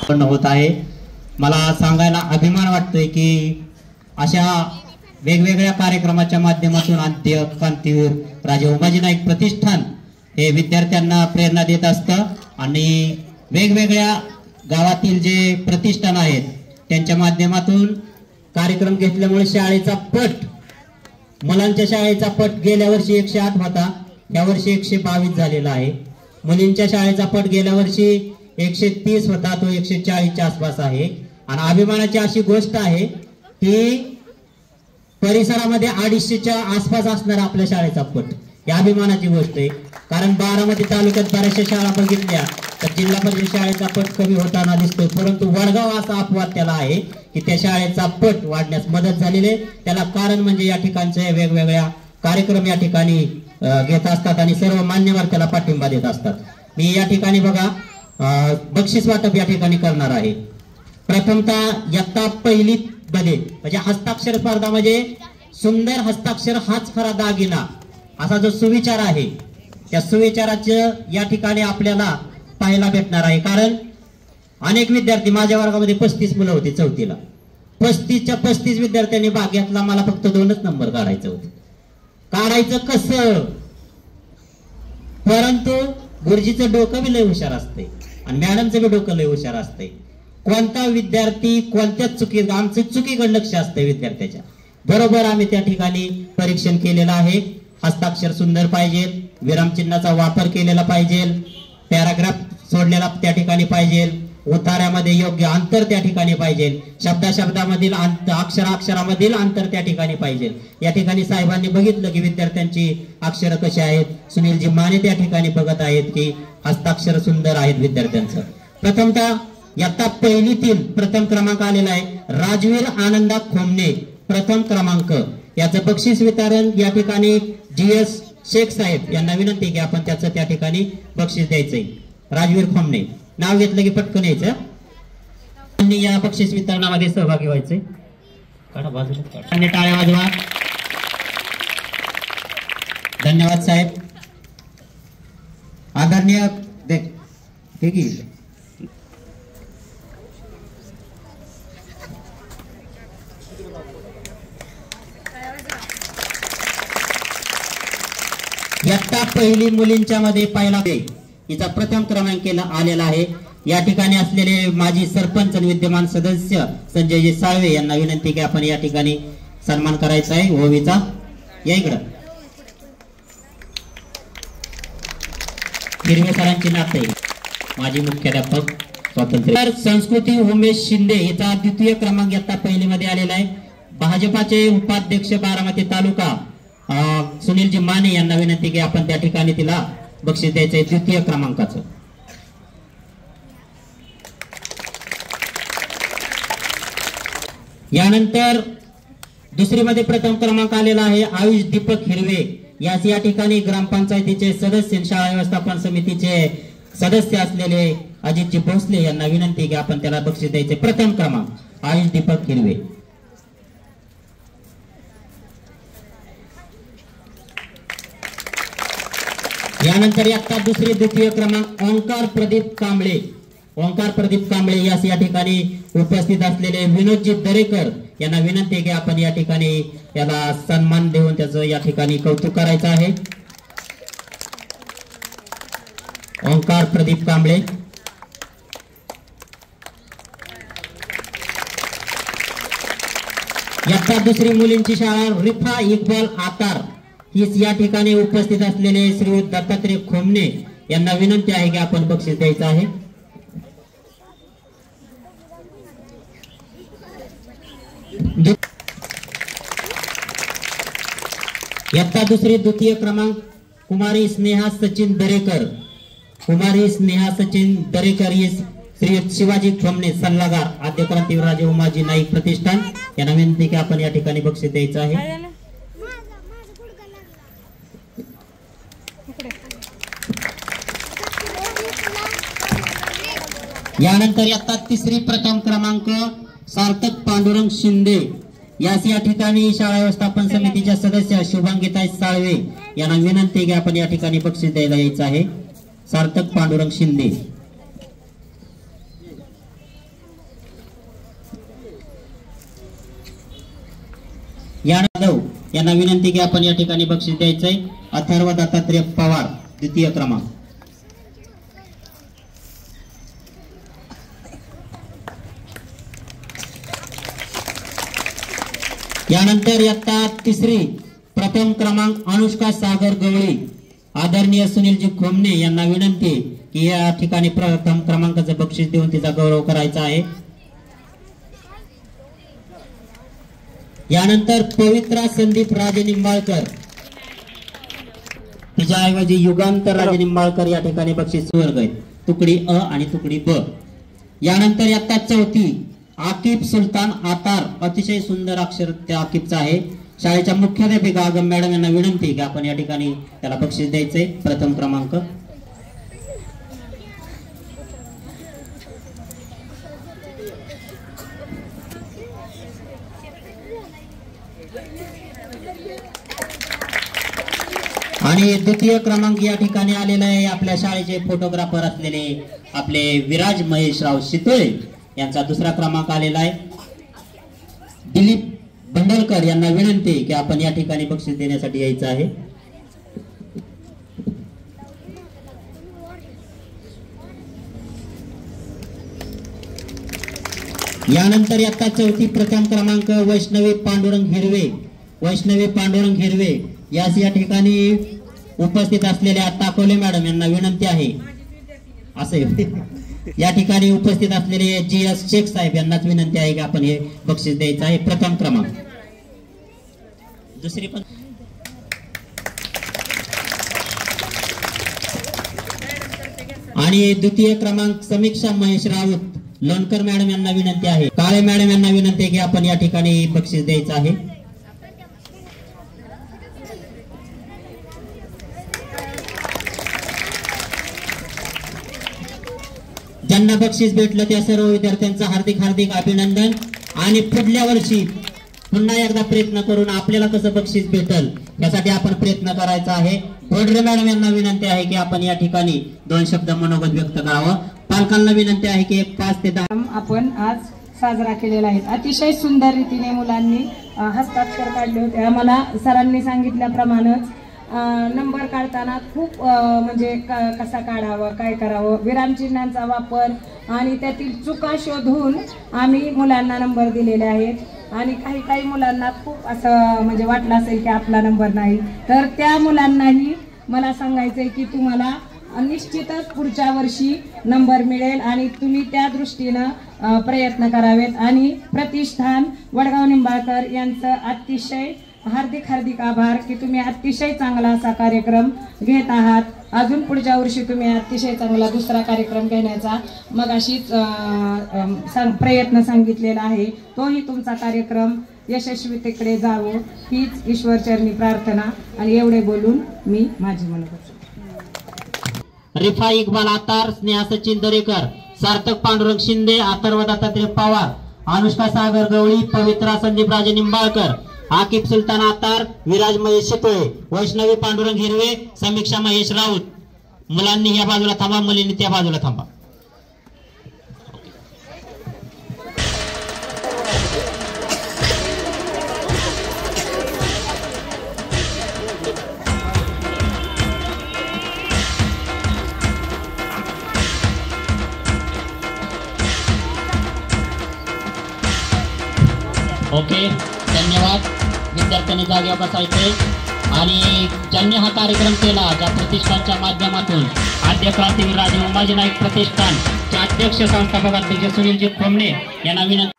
होत आहे। मला सांगायला अभिमान वाटतोय की अशा वेगवेगळ्या कार्यक्रमाच्या माध्यमातून आद्य क्रांतीवीर राजे उमाजी नाईक प्रतिष्ठान हे विद्यार्थ्यांना प्रेरणा देत असतं आणि वेगवेगळ्या गावातील जे प्रतिष्ठान आहेत त्यांच्या माध्यमातून कार्यक्रम घेतल्यामुळे शाळेचा पट, मुलांच्या शाळेचा पट गेल्या वर्षी 108 होता, या वर्षी 122 झालेला आहे। मुलींच्या शाळेचा पट गेल्या वर्षी 130 होता, तो 140च्या आसपास आहे। आणि अभिमानाची अशी गोष्ट आहे की परिसरामध्ये 250च्या आसपास असणार आपल्या शाळेचा पट, या अभिमानाची गोष्ट आहे। कारण बारामती तालुक्यात बऱ्याचशा शाळा बघितल्या तर जिल्हा परिषद शाळेचा पट कमी होताना दिसतोय, परंतु वडगाव असा अपवाद त्याला आहे की त्या शाळेचा पट वाढण्यास मदत झालेली आहे। त्याला कारण म्हणजे या ठिकाणचे वेगवेगळ्या कार्यक्रम या ठिकाणी घेत असतात आणि सर्व मान्यवर त्याला पाठिंबा देत असतात। मी या ठिकाणी बघा बक्षीस वाटप या ठिकाणी करणार आहे। प्रथमतः इयत्ता पहिली मध्ये म्हणजे हस्ताक्षर स्पर्धा, म्हणजे सुंदर हस्ताक्षर हाच खरा दागिना असा जो सुविचार आहे त्या सुविचाराचं या ठिकाणी आपल्याला पाहायला भेटणार आहे। कारण अनेक विद्यार्थी, माझ्या वर्गामध्ये 35 मुलं होती चौथीला, 35च्या 35 विद्यार्थ्यांनी भाग घेतला, मला फक्त 2च नंबर काढायचं होतं। काढायचं कसं? परंतु गुरुजीचं डोकं बी लय हुशार असते आणि मॅडमचं बी डोकं लय हुशार असते। कोणता विद्यार्थी कोणत्या चुकी, आमचं चुकीकडे लक्ष असते विद्यार्थ्याच्या बरोबर आम्ही त्या ठिकाणी परीक्षण केलेलं आहे। हस्ताक्षर सुंदर पाहिजे, विरामचिन्हाचा वापर केलेला पाहिजे, पॅराग्राफ सोडलेला त्या ठिकाणी पाहिजे, उतार्यामध्ये योग्य अंतर त्या ठिकाणी पाहिजे, शब्दामधील अक्षरामधील अंतर त्या ठिकाणी पाहिजे। या ठिकाणी साहेबांनी बघितलं की विद्यार्थ्यांची अक्षर कशी आहेत। सुनीलजी माने त्या ठिकाणी बघत आहेत की हस्ताक्षर सुंदर आहेत विद्यार्थ्यांचं। प्रथमतः इयत्ता पहिलीतील प्रथम क्रमांक आलेला आहे राजवीर आनंदा खोमने, प्रथम क्रमांक। याचं बक्षीस वितरण या ठिकाणी GS शेख साहेब यांना विनंती की आपण त्याचं त्या ठिकाणी बक्षीस द्यायचंय। राजवीर खोमने नाव घेतलं की पटकन यायचं, त्यांनी या बक्षीस वितरणामध्ये सहभागी व्हायचंय। काढा बाजूला, टाळ्या वाजवा। धन्यवाद साहेब। आदरणीय ठीक आहे। इयत्ता पहिली मुलींच्या मध्ये पहिला हिचा प्रथम क्रमांक आलेला आहे। या ठिकाणी असलेले माजी सरपंच आणि विद्यमान सदस्य संजयजी साळवे यांना विनंती की आपण या ठिकाणी सन्मान करायचा आहे ओवीचा। या इकडं हिरवे सरांची नाते माजी मुख्याध्यापक स्वातंत्र्य संस्कृती उमेश शिंदे हिचा द्वितीय क्रमांक इयत्ता पहिली मध्ये आलेला आहे। भाजपाचे उपाध्यक्ष बारामती तालुका सुनीलजी माने यांना विनंती की आपण त्या ठिकाणी तिला बक्षीस द्यायचंय द्वितीय क्रमांकाचं। यानंतर दुसरी मध्ये प्रथम क्रमांक आलेला आहे आयुष दीपक हिरवे, याच या ठिकाणी ग्रामपंचायतीचे सदस्य, शाळा व्यवस्थापन समितीचे सदस्य असलेले अजितजी भोसले यांना विनंती की आपण त्याला बक्षीस द्यायचे प्रथम क्रमांक आयुष दीपक हिरवे। यानंतर इयत्ता दुसरी द्वितीय क्रमांक ओंकार प्रदीप कांबळे, ओंकार प्रदीप कांबळे यास या ठिकाणी उपस्थित असलेले विनोदजी दरेकर यांना विनंती की आपण या ठिकाणी याला सन्मान देऊन त्याचं या ठिकाणी कौतुक करायचं आहे। ओंकार प्रदीप कांबळे। इयत्ता दुसरी मुलींची शाळा रिफा इक्बाल आतार हीच या ठिकाणी उपस्थित असलेले श्री दत्तात्रय खोमने यांना विनंती आहे की आपण बक्षीस द्यायचं आहे। इयत्ता दुसरी द्वितीय क्रमांक कुमारी स्नेहा सचिन दरेकर, कुमारी स्नेहा सचिन दरेकर ही श्री शिवाजी खोमने सल्लागार आद्य क्रांतीवीर राजे उमाजी नाईक प्रतिष्ठान यांना विनंती की आपण या ठिकाणी बक्षीस द्यायचं आहे। यानंतर इयत्ता तिसरी प्रथम क्रमांक सार्थक पांडुरंग शिंदे यास या ठिकाणी शाळा व्यवस्थापन समितीच्या सदस्य शुभांगीताई साळवे यांना विनंती की आपण या ठिकाणी बक्षीस द्यायला यायचं आहे। सार्थक पांडुरंग शिंदे। यादव यांना विनंती की आपण या ठिकाणी बक्षीस द्यायचंय। अथर्व दत्तात्रय पवार द्वितीय क्रमांक। यानंतर इयत्ता तिसरी प्रथम क्रमांक अनुष्का सागर गवळी आदरणीय सुनीलजी खोमने यांना विनंती की या ठिकाणी प्रथम क्रमांकाचं बक्षीस देऊन तिचा गौरव करायचा आहे। यानंतर पवित्रा संदीप राजे निंबाळकर तिच्याऐवजी युगांतर राजे निंबाळकर या ठिकाणी बक्षीस वर्ग आहे, तुकडी अ आणि तुकडी ब। यानंतर इयत्ता चौथी आकिब सुलतान आतार, अतिशय सुंदर अक्षर त्या आकिबचं आहे। शाळेच्या मुख्याध्यापिका आगम मॅडम यांना विनंती की आपण या ठिकाणी त्याला बक्षीस द्यायचंय प्रथम क्रमांक। आणि द्वितीय क्रमांक या ठिकाणी आलेला आहे आपल्या शाळेचे फोटोग्राफर असलेले आपले विराज महेशराव शितोळे यांचा दुसरा क्रमांक आलेला आहे। दिलीप भंडलकर यांना विनंती की आपण या ठिकाणी बक्षीस देण्यासाठी यायचं आहे। यानंतर इयत्ता चौथी प्रथम क्रमांक वैष्णवी पांडुरंग हिरवे यास या ठिकाणी उपस्थित असलेल्या ताकोले मॅडम यांना विनंती आहे असे या ठिकाणी उपस्थित असलेले GS शेख साहेब यांनाच विनंती आहे की आपण हे बक्षीस द्यायचं आहे प्रथम क्रमांक। दुसरी पण आणि द्वितीय क्रमांक समीक्षा महेश राऊत लोणकर मॅडम यांना विनंती आहे, काळे मॅडम यांना विनंती आहे की आपण या ठिकाणी बक्षीस द्यायचं आहे। ज्यांना बक्षीस भेटलं त्या सर्व विद्यार्थ्यांचं हार्दिक हार्दिक अभिनंदन। आणि पुढल्या वर्षी पुन्हा एकदा प्रयत्न करून आपल्याला कसं बक्षीस भेटल यासाठी आपण प्रयत्न करायचा आहे। बोडरे मॅडम यांना विनंती आहे की आपण या ठिकाणी 2 शब्द मनोगत व्यक्त करावं। पालकांना विनंती आहे की 5 ते 10 आपण आज साजरा केलेला आहे। अतिशय सुंदर रीतीने मुलांनी हस्ताक्षर काढले होते। आम्हाला सरांनी सांगितल्याप्रमाणेच नंबर काढताना खूप म्हणजे कसा काढावं, काय करावं, विरामचिन्हांचा वापर आणि त्यातील चुका शोधून आम्ही मुलांना नंबर दिलेले आहेत। आणि काही मुलांना खूप असं म्हणजे वाटलं असेल की आपला नंबर नाही, तर त्या मुलांनाही मला सांगायचंय की तुम्हाला निश्चितच पुढच्या वर्षी नंबर मिळेल आणि तुम्ही त्या दृष्टीनं प्रयत्न करावेत। आणि प्रतिष्ठान वडगाव निंबाळकर यांचं अतिशय हार्दिक आभार की तुम्ही अतिशय चांगला असा कार्यक्रम घेत आहात। अजून पुढच्या वर्षी तुम्ही अतिशय चांगला दुसरा कार्यक्रम घेण्याचा मग अशीच प्रयत्न सांगितलेला आहे, तोही तुमचा कार्यक्रम यशस्वीतेकडे जावो हीच ईश्वरचरणी प्रार्थना। आणि एवढे बोलून मी माझी मनोगत। रिफा इकबाल आतार, स्नेहा सचिन दरेकर, सार्थक पांडुरंग शिंदे, अथर्व दत्तात्रय पवार, अनुष्का सागर गवळी, पवित्रा संदीप राजे निंबाळकर, आकिब सुलतान आतार, विराज महेश शितोळे, वैष्णवी पांडुरंग हिरवे, समीक्षा महेश राऊत। मुलांनी या बाजूला थांबा, मुलींनी त्या बाजूला थांबा। ओके, धन्यवाद। विद्यार्थ्यांनी जागेवर बसायचे। आणि ज्यांनी हा कार्यक्रम केला ज्या प्रतिष्ठानच्या माध्यमातून आद्य क्रांतीवीर राजे उमाजी नाईक प्रतिष्ठानचे अध्यक्ष संस्थापक अध्यक्ष सुनीलजी खोमने यांना विनंती।